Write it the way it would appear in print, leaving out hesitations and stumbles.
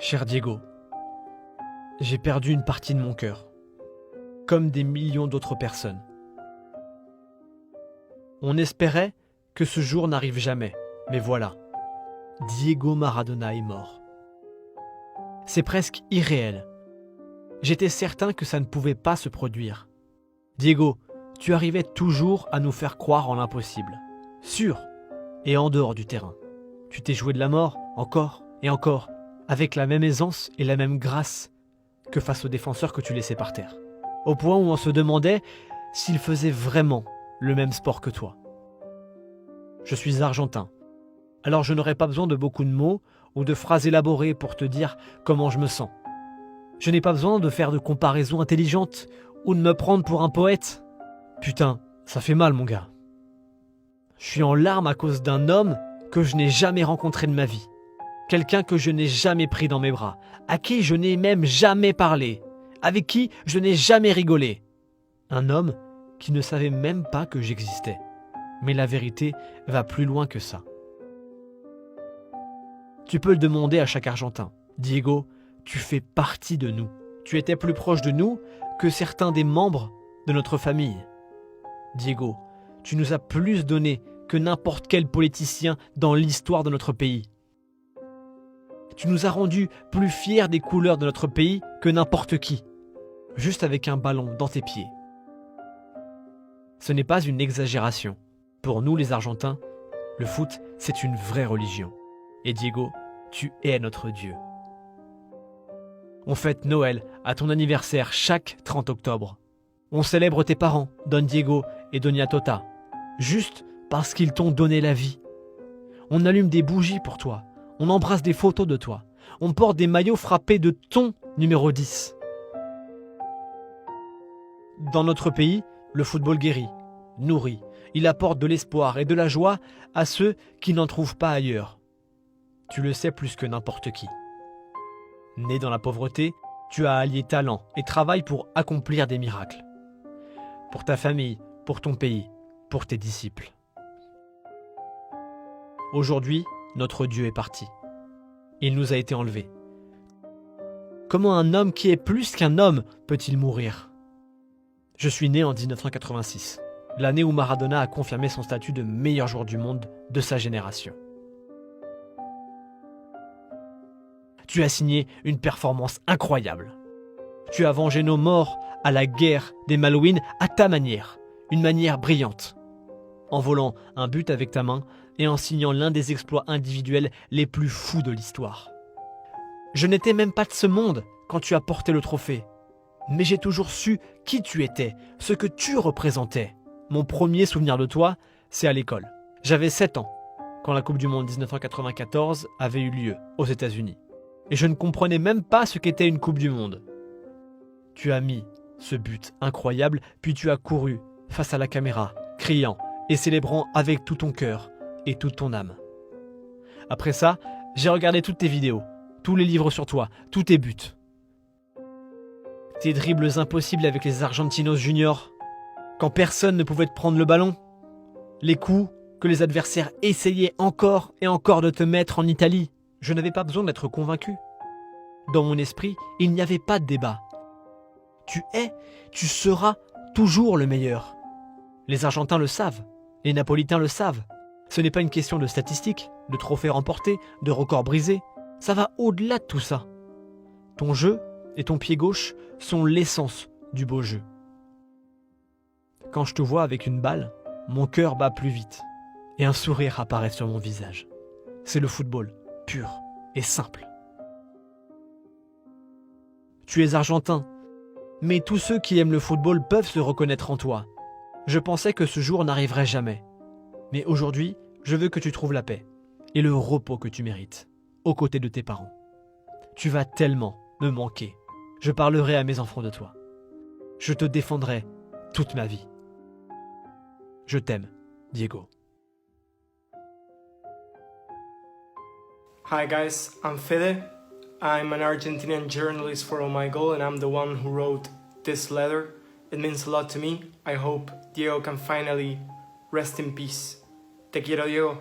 Cher Diego, j'ai perdu une partie de mon cœur, comme des millions d'autres personnes. On espérait que ce jour n'arrive jamais, mais voilà, Diego Maradona est mort. C'est presque irréel. J'étais certain que ça ne pouvait pas se produire. Diego, tu arrivais toujours à nous faire croire en l'impossible, sur et en dehors du terrain. Tu t'es joué de la mort, encore et encore, avec la même aisance et la même grâce que face aux défenseurs que tu laissais par terre. Au point où on se demandait s'ils faisaient vraiment le même sport que toi. Je suis argentin, alors je n'aurai pas besoin de beaucoup de mots ou de phrases élaborées pour te dire comment je me sens. Je n'ai pas besoin de faire de comparaisons intelligentes ou de me prendre pour un poète. Putain, ça fait mal mon gars. Je suis en larmes à cause d'un homme que je n'ai jamais rencontré de ma vie. Quelqu'un que je n'ai jamais pris dans mes bras, à qui je n'ai même jamais parlé, avec qui je n'ai jamais rigolé. Un homme qui ne savait même pas que j'existais. Mais la vérité va plus loin que ça. Tu peux le demander à chaque Argentin. Diego, tu fais partie de nous. Tu étais plus proche de nous que certains des membres de notre famille. Diego, tu nous as plus donné que n'importe quel politicien dans l'histoire de notre pays. Tu nous as rendus plus fiers des couleurs de notre pays que n'importe qui, juste avec un ballon dans tes pieds. Ce n'est pas une exagération. Pour nous les Argentins, le foot, c'est une vraie religion. Et Diego, tu es notre Dieu. On fête Noël à ton anniversaire chaque 30 octobre. On célèbre tes parents, Don Diego et Doña Tota, juste parce qu'ils t'ont donné la vie. On allume des bougies pour toi. On embrasse des photos de toi. On porte des maillots frappés de ton numéro 10. Dans notre pays, le football guérit, nourrit. Il apporte de l'espoir et de la joie à ceux qui n'en trouvent pas ailleurs. Tu le sais plus que n'importe qui. Né dans la pauvreté, tu as allié talent et travail pour accomplir des miracles. Pour ta famille, pour ton pays, pour tes disciples. Aujourd'hui, notre Dieu est parti. Il nous a été enlevé. Comment un homme qui est plus qu'un homme peut-il mourir ? Je suis né en 1986, l'année où Maradona a confirmé son statut de meilleur joueur du monde de sa génération. Tu as signé une performance incroyable. Tu as vengé nos morts à la guerre des Malouines à ta manière, une manière brillante. En volant un but avec ta main et en signant l'un des exploits individuels les plus fous de l'histoire. Je n'étais même pas de ce monde quand tu as porté le trophée. Mais j'ai toujours su qui tu étais, ce que tu représentais. Mon premier souvenir de toi, c'est à l'école. J'avais 7 ans, quand la Coupe du Monde 1994 avait eu lieu aux États-Unis. Et je ne comprenais même pas ce qu'était une Coupe du Monde. Tu as mis ce but incroyable, puis tu as couru face à la caméra, criant et célébrant avec tout ton cœur et toute ton âme. Après ça, j'ai regardé toutes tes vidéos, tous les livres sur toi, tous tes buts. Tes dribbles impossibles avec les Argentinos Juniors, quand personne ne pouvait te prendre le ballon. Les coups que les adversaires essayaient encore et encore de te mettre en Italie. Je n'avais pas besoin d'être convaincu. Dans mon esprit, il n'y avait pas de débat. Tu seras toujours le meilleur. Les Argentins le savent, les Napolitains le savent. Ce n'est pas une question de statistiques, de trophées remportés, de records brisés. Ça va au-delà de tout ça. Ton jeu et ton pied gauche sont l'essence du beau jeu. Quand je te vois avec une balle, mon cœur bat plus vite et un sourire apparaît sur mon visage. C'est le football, pur et simple. Tu es argentin, mais tous ceux qui aiment le football peuvent se reconnaître en toi. Je pensais que ce jour n'arriverait jamais. Mais aujourd'hui, je veux que tu trouves la paix et le repos que tu mérites, aux côtés de tes parents. Tu vas tellement me manquer. Je parlerai à mes enfants de toi. Je te défendrai toute ma vie. Je t'aime, Diego. Hi guys, I'm Fede. I'm an Argentinian journalist for Oh My Goal and I'm the one who wrote this letter. It means a lot to me. I hope Diego can finally rest in peace. Te quiero, Diego.